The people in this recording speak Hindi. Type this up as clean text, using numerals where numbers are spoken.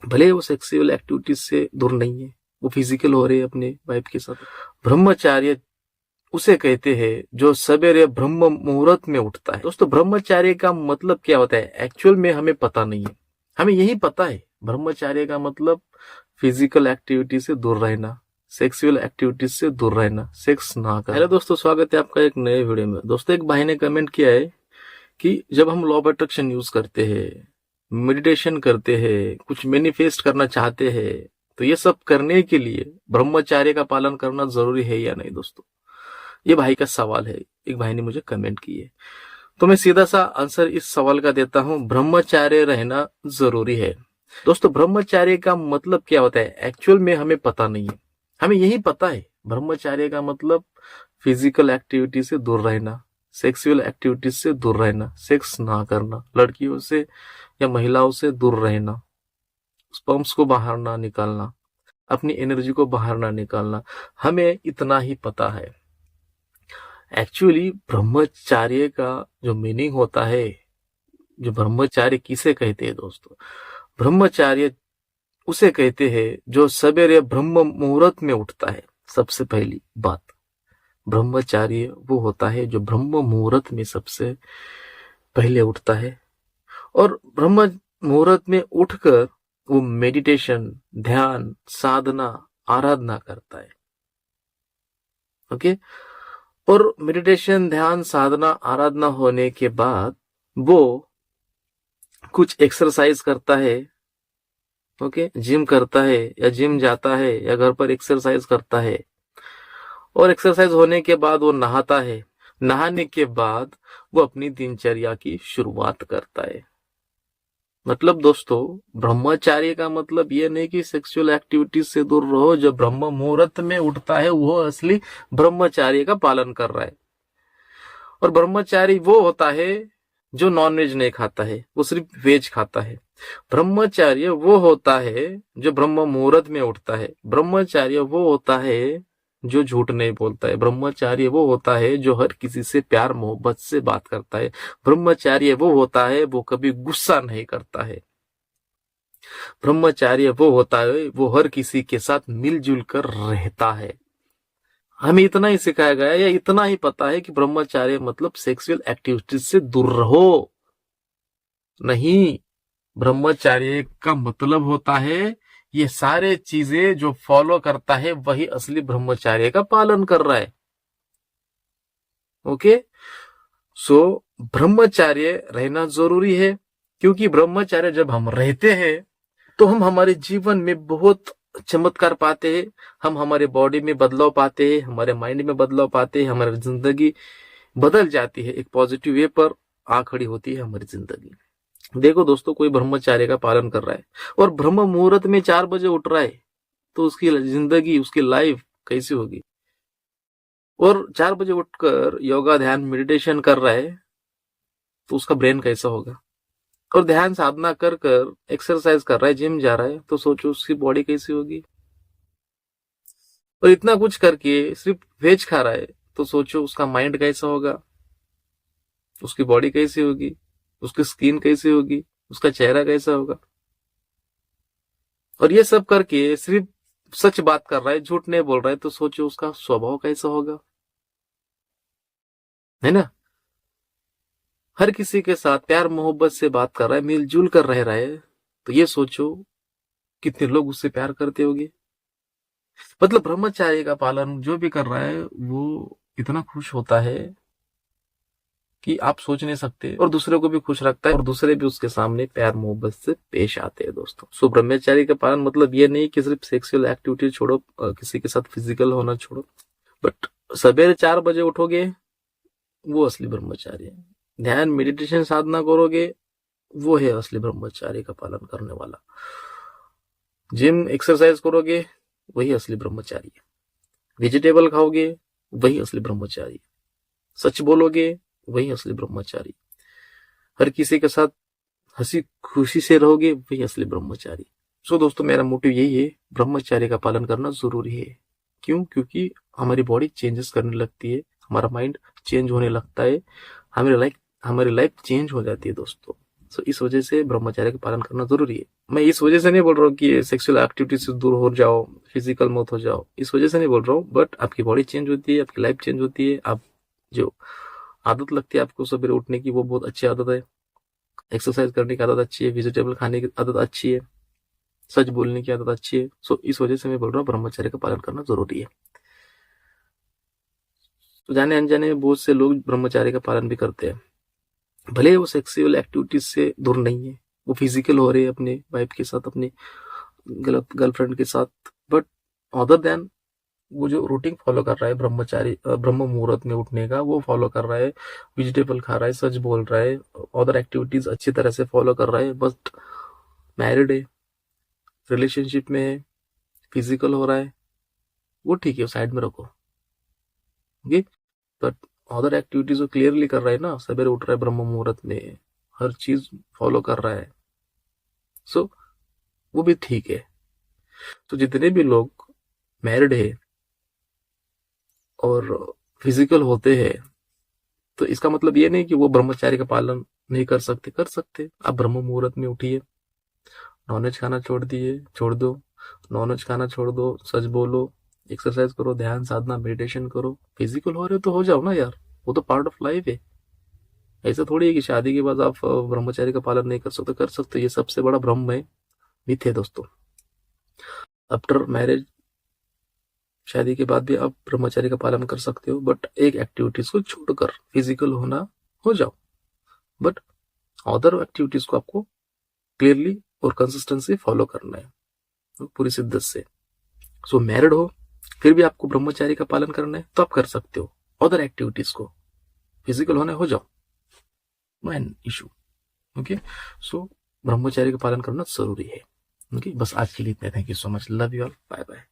भले वो सेक्सुअल एक्टिविटीज से दूर नहीं है, वो फिजिकल हो रहे हैं अपने वाइफ के साथ। ब्रह्मचार्य उसे कहते हैं जो सवेरे ब्रह्म मुहूर्त में उठता है। दोस्तों, ब्रह्मचार्य का मतलब क्या होता है एक्चुअल में हमें पता नहीं है। हमें यही पता है ब्रह्मचार्य का मतलब फिजिकल एक्टिविटी से दूर रहना, सेक्सुअल एक्टिविटीज से दूर रहना, सेक्स ना करना। हेलो दोस्तों, स्वागत है आपका एक नए वीडियो में। दोस्तों, एक भाई ने कमेंट किया है कि जब हम लॉ ऑफ अट्रैक्शन यूज करते हैं, मेडिटेशन करते हैं, कुछ मैनिफेस्ट करना चाहते हैं, तो ये सब करने के लिए ब्रह्मचार्य का पालन करना जरूरी है या नहीं। दोस्तों, ये भाई का सवाल है, एक भाई ने मुझे कमेंट की है, तो मैं सीधा सा आंसर इस सवाल का देता हूं, ब्रह्मचार्य रहना जरूरी है। दोस्तों, ब्रह्मचार्य का मतलब क्या होता है एक्चुअल में हमें पता नहीं है। हमें यही पता है ब्रह्मचार्य का मतलब फिजिकल एक्टिविटी से दूर रहना, सेक्सुअल एक्टिविटीज से दूर रहना, सेक्स ना करना, लड़कियों से या महिलाओं से दूर रहना, स्पर्म्स को बाहर ना निकालना, अपनी एनर्जी को बाहर ना निकालना। हमें इतना ही पता है। एक्चुअली ब्रह्मचार्य का जो मीनिंग होता है, जो ब्रह्मचार्य किसे कहते हैं दोस्तों, ब्रह्मचार्य उसे कहते हैं जो सवेरे ब्रह्म मुहूर्त में उठता है। सबसे पहली बात, ब्रह्मचार्य वो होता है जो ब्रह्म मुहूर्त में सबसे पहले उठता है, और ब्रह्म मुहूर्त में उठकर वो मेडिटेशन, ध्यान, साधना, आराधना करता है। ओके, और मेडिटेशन, ध्यान, साधना, आराधना होने के बाद वो कुछ एक्सरसाइज करता है। ओके, जिम करता है या जिम जाता है या घर पर एक्सरसाइज करता है, और एक्सरसाइज होने के बाद वो नहाता है। नहाने के बाद वो अपनी दिनचर्या की शुरुआत करता है। मतलब दोस्तों, ब्रह्मचार्य का मतलब ये नहीं कि सेक्सुअल एक्टिविटीज से दूर रहो। जो ब्रह्म मुहूर्त में उठता है वो असली ब्रह्मचार्य का पालन कर रहा है। और ब्रह्मचारी वो होता है जो नॉनवेज नहीं खाता है, वो सिर्फ वेज खाता है। ब्रह्मचार्य वो होता है जो ब्रह्म मुहूर्त में उठता है। ब्रह्मचार्य वो होता है जो झूठ नहीं बोलता है। ब्रह्मचार्य वो होता है जो हर किसी से प्यार मोहब्बत से बात करता है। ब्रह्मचार्य वो होता है वो कभी गुस्सा नहीं करता है। ब्रह्मचार्य वो होता है वो हर किसी के साथ मिलजुल कर रहता है। हमें इतना ही सिखाया गया है या इतना ही पता है कि ब्रह्मचार्य मतलब सेक्सुअल एक्टिविटीज से दूर रहो। नहीं, ब्रह्मचार्य का मतलब होता है ये सारे चीजें जो फॉलो करता है वही असली ब्रह्मचार्य का पालन कर रहा है। ओके, सो ब्रह्मचार्य रहना जरूरी है, क्योंकि ब्रह्मचार्य जब हम रहते हैं तो हम हमारे जीवन में बहुत चमत्कार पाते हैं। हम हमारे बॉडी में बदलाव पाते हैं, हमारे माइंड में बदलाव पाते हैं, हमारी जिंदगी बदल जाती है, एक पॉजिटिव वे पर आ खड़ी होती है हमारी जिंदगी। देखो दोस्तों, कोई ब्रह्मचार्य का पालन कर रहा है और ब्रह्म मुहूर्त में 4 बजे उठ रहा है, तो उसकी जिंदगी, उसकी लाइफ कैसी होगी। और 4 बजे उठकर योगा, ध्यान, मेडिटेशन कर रहा है, तो उसका ब्रेन कैसा होगा। और ध्यान साधना कर कर एक्सरसाइज कर रहा है, जिम जा रहा है, तो सोचो उसकी बॉडी कैसी होगी। और इतना कुछ करके सिर्फ वेज खा रहा है, तो सोचो उसका माइंड कैसा होगा, उसकी बॉडी कैसी होगी, उसकी स्किन कैसी होगी, उसका चेहरा कैसा होगा। और ये सब करके सिर्फ सच बात कर रहा है, झूठ नहीं बोल रहा है, तो सोचो उसका स्वभाव कैसा होगा, है ना। हर किसी के साथ प्यार मोहब्बत से बात कर रहा है, मिलजुल कर रह रहा है, तो ये सोचो कितने लोग उससे प्यार करते होंगे। मतलब ब्रह्मचार्य का पालन जो भी कर रहा है वो इतना खुश होता है कि आप सोच नहीं सकते, और दूसरे को भी खुश रखता है, और दूसरे भी उसके सामने प्यार मोहब्बत से पेश आते हैं। दोस्तों, सो ब्रह्मचार्य का पालन मतलब ये नहीं कि सिर्फ सेक्सुअल एक्टिविटी छोड़ो, किसी के साथ फिजिकल होना छोड़ो, बट सवेरे 4 बजे उठोगे वो असली ब्रह्मचार्य है। ध्यान, मेडिटेशन, साधना करोगे वो है असली ब्रह्मचार्य का पालन करने वाला। जिम, एक्सरसाइज करोगे वही असली ब्रह्मचारी है। वेजिटेबल खाओगे वही असली ब्रह्मचारी। सच बोलोगे वही असली ब्रह्मचारी। हर किसी के साथ हंसी खुशी से रहोगे वही असली ब्रह्मचारी। सो दोस्तों, मेरा मोटिव यही है, ब्रह्मचार्य का पालन करना जरूरी है। क्यों? क्योंकि हमारी बॉडी चेंजेस करने लगती है, हमारा माइंड चेंज होने लगता है, हमारी लाइफ चेंज हो जाती है दोस्तों। सो इस वजह से ब्रह्मचर्य का पालन करना जरूरी है। मैं इस वजह से नहीं बोल रहा हूँ कि सेक्सुअल एक्टिविटी से दूर हो जाओ, फिजिकल मत हो जाओ, इस वजह से नहीं बोल रहा हूँ। बट आपकी बॉडी चेंज होती है, आपकी लाइफ चेंज होती है, आप जो आदत लगती है आपको सवेरे उठने की, वो बहुत अच्छी आदत है। एक्सरसाइज करने की आदत अच्छी है, वेजिटेबल खाने की आदत अच्छी है, सच बोलने की आदत अच्छी है। सो इस वजह से मैं बोल रहा हूँ ब्रह्मचर्य का पालन करना जरूरी है। तो जाने अनजाने में बहुत से लोग ब्रह्मचर्य का पालन भी करते हैं, भले वो सेक्सुअल एक्टिविटीज से दूर नहीं है, वो फिजिकल हो रहे हैं अपने वाइफ के साथ, अपनी गर्लफ्रेंड के साथ, बट अदर देन वो जो रूटीन फॉलो कर रहा है ब्रह्मचारी ब्रह्म मुहूर्त में उठने का, वो फॉलो कर रहा है, वेजिटेबल खा रहा है, सच बोल रहा है, अदर एक्टिविटीज अच्छी तरह से फॉलो कर रहा है, बट मैरिड है, रिलेशनशिप में है, फिजिकल हो रहा है, वो ठीक है, साइड में रखो। ओके, बट अदर एक्टिविटीज वो क्लियरली कर रहा है ना, सवेरे उठ रहा है ब्रह्म मुहूर्त में, हर चीज फॉलो कर रहा है, सो वो भी ठीक है। तो जितने भी लोग मैरिड है और फिजिकल होते हैं, तो इसका मतलब ये नहीं कि वो ब्रह्मचार्य का पालन नहीं कर सकते, कर सकते। आप ब्रह्म मुहूर्त में उठिए, नॉनवेज खाना छोड़ दो, नॉनवेज खाना छोड़ दो, सच बोलो, एक्सरसाइज करो, ध्यान साधना मेडिटेशन करो, फिजिकल हो रहे हो तो हो जाओ ना यार, वो तो पार्ट ऑफ लाइफ है। ऐसा थोड़ी है कि शादी के बाद आप ब्रह्मचार्य का पालन नहीं कर सकते, कर सकते। ये सबसे बड़ा भ्रम है, मिथ है दोस्तों। आफ्टर मैरिज, शादी के बाद भी आप ब्रह्मचर्य का पालन कर सकते हो, बट एक एक्टिविटीज को छोड़कर, फिजिकल होना हो जाओ, बट अदर एक्टिविटीज को आपको क्लियरली और कंसिस्टेंसी फॉलो करना है, तो पूरी शिद्दत से। सो मैरिड हो फिर भी आपको ब्रह्मचार्य का पालन करना है तो आप कर सकते हो, अदर एक्टिविटीज को, फिजिकल होने हो जाओ, नो एन इशू। ओके, सो ब्रह्मचार्य का पालन करना जरूरी है। ओके, बस आज के लिए इतना। Thank you so much, love you all, bye bye.